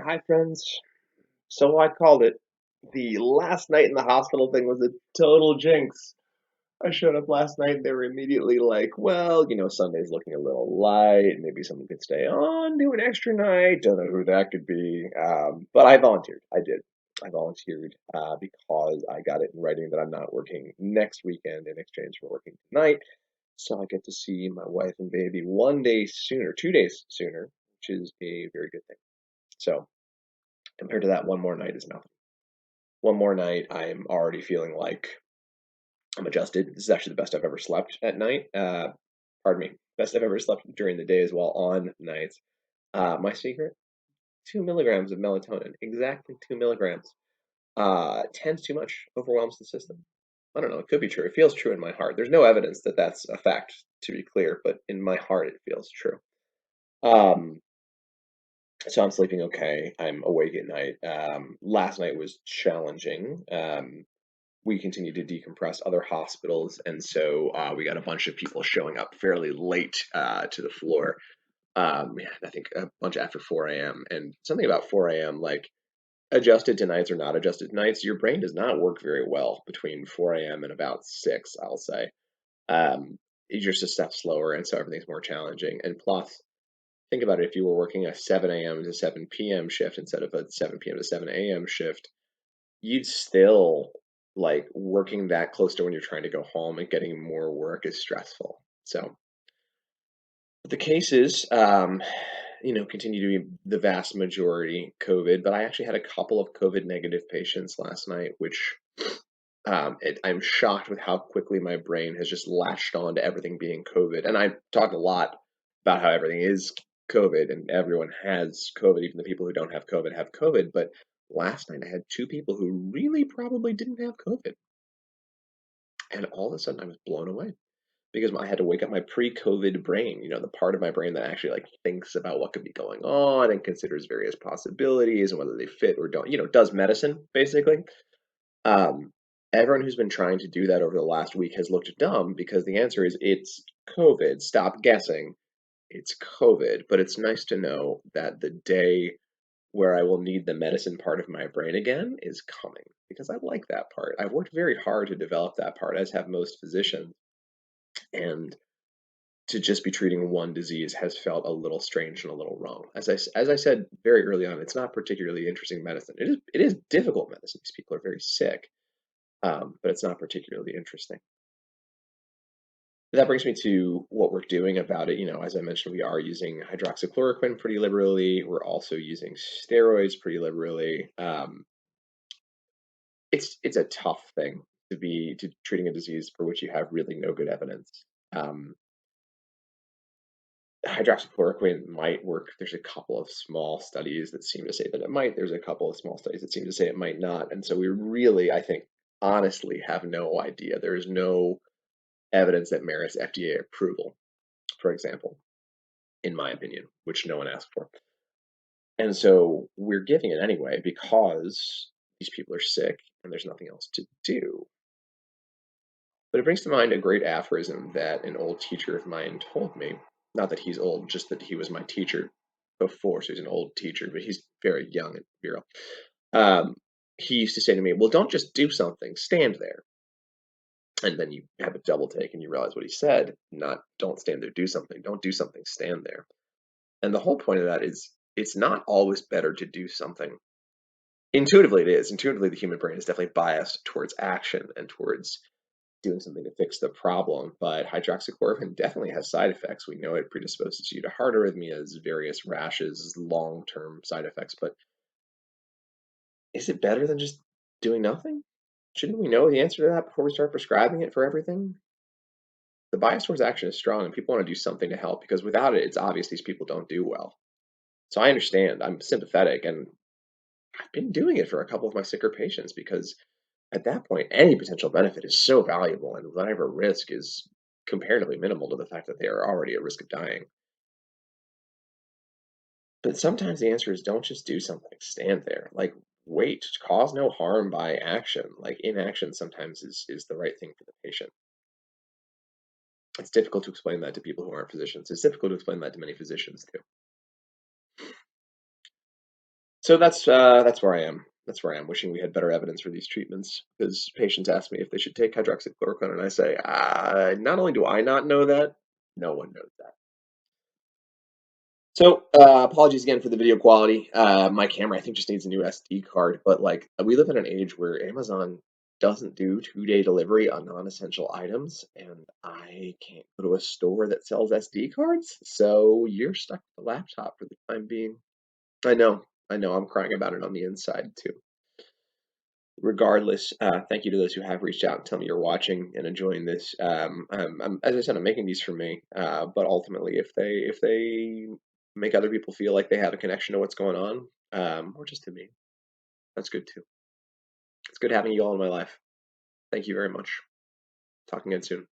Hi, friends. So I called it. The last night in the hospital thing was a total jinx. I showed up last night and they were immediately like, well, Sunday's looking a little light. Maybe someone could stay on, do an extra night. Don't know who that could be. But I volunteered. I did. I volunteered because I got it in writing that I'm not working next weekend in exchange for working tonight. So I get to see my wife and baby 1 day sooner, 2 days sooner, which is a very good thing. So compared to that, one more night is nothing. One more night, I'm already feeling like I'm adjusted. This is actually the best I've ever slept at night. Pardon me, best I've ever slept during the day as well on nights. My secret: 2 milligrams of melatonin, exactly 2 milligrams. 10's too much, overwhelms the system. I don't know. It could be true. It feels true in my heart. There's no evidence that that's a fact, to be clear, but in my heart, it feels true. Um, so I'm sleeping okay. I'm awake at night. Last night was challenging. We continue to decompress other hospitals, and so we got a bunch of people showing up fairly late to the floor. Yeah, I think a bunch after 4 a.m. and something about 4 a.m. like adjusted to nights or not adjusted to nights, your brain does not work very well between 4 a.m. and about 6, I'll say. You're just a step slower, and so everything's more challenging. And plus, think about it, if you were working a 7 a.m. to 7 p.m. shift instead of a 7 p.m. to 7 a.m. shift, you'd still like working that close to when you're trying to go home and getting more work is stressful. So the cases, continue to be the vast majority COVID, but I actually had a couple of COVID negative patients last night, which I'm shocked with how quickly my brain has just latched on to everything being COVID. And I talk a lot about how everything is COVID and everyone has COVID, even the people who don't have COVID. But last night I had two people who really probably didn't have COVID. And all of a sudden I was blown away because I had to wake up my pre-COVID brain, the part of my brain that actually like thinks about what could be going on and considers various possibilities and whether they fit or don't, does medicine basically. Um, Everyone who's been trying to do that over the last week has looked dumb because the answer is it's COVID. Stop guessing. It's COVID. But it's nice to know that the day where I will need the medicine part of my brain again is coming because I like that part. I've worked very hard to develop that part, as have most physicians. And to just be treating one disease has felt a little strange and a little wrong. As I said very early on, it's not particularly interesting medicine. It is difficult medicine. These people are very sick, but it's not particularly interesting. That brings me to what we're doing about it. As I mentioned, we are using hydroxychloroquine pretty liberally. We're also using steroids pretty liberally. It's a tough thing to treating a disease for which you have really no good evidence. Um, Hydroxychloroquine might work. There's a couple of small studies that seem to say that it might. There's a couple of small studies that seem to say it might not. And so we really, I think, honestly have no idea. There is no evidence that merits FDA approval, for example, in my opinion, which no one asked for. And so we're giving it anyway because these people are sick and there's nothing else to do. But it brings to mind a great aphorism that an old teacher of mine told me. Not that he's old, just that he was my teacher before, so he's an old teacher, but he's very young and virile. Um, he used to say to me, well, don't just do something, stand there. And then you have a double take and you realize what he said, not don't stand there, do something. Don't do something, stand there. And the whole point of that is it's not always better to do something. Intuitively, it is. Intuitively, the human brain is definitely biased towards action and towards doing something to fix the problem. But hydroxychloroquine definitely has side effects. We know it predisposes you to heart arrhythmias, various rashes, long term side effects. But is it better than just doing nothing? Shouldn't we know the answer to that before we start prescribing it for everything? The bias towards action is strong and people want to do something to help because without it, it's obvious these people don't do well. So I understand, I'm sympathetic, and I've been doing it for a couple of my sicker patients because at that point, any potential benefit is so valuable and whatever risk is comparatively minimal to the fact that they are already at risk of dying. But sometimes the answer is don't just do something, stand there. Like, wait, cause no harm by action. Like, inaction sometimes is the right thing for the patient. It's difficult to explain that to people who aren't physicians. It's difficult to explain that to many physicians too. So that's where I am. That's where I am, wishing we had better evidence for these treatments. Because patients ask me if they should take hydroxychloroquine, and I say, not only do I not know that, no one knows that. So, apologies again for the video quality. My camera, I think, just needs a new SD card. But like, we live in an age where Amazon doesn't do 2-day delivery on non-essential items, and I can't go to a store that sells SD cards. So you're stuck with the laptop for the time being. I know, I'm crying about it on the inside too. Regardless, thank you to those who have reached out and tell me you're watching and enjoying this. As I said, I'm making these for me, but ultimately, if they make other people feel like they have a connection to what's going on, or just to me, that's good too. It's good having you all in my life. Thank you very much. Talking again soon.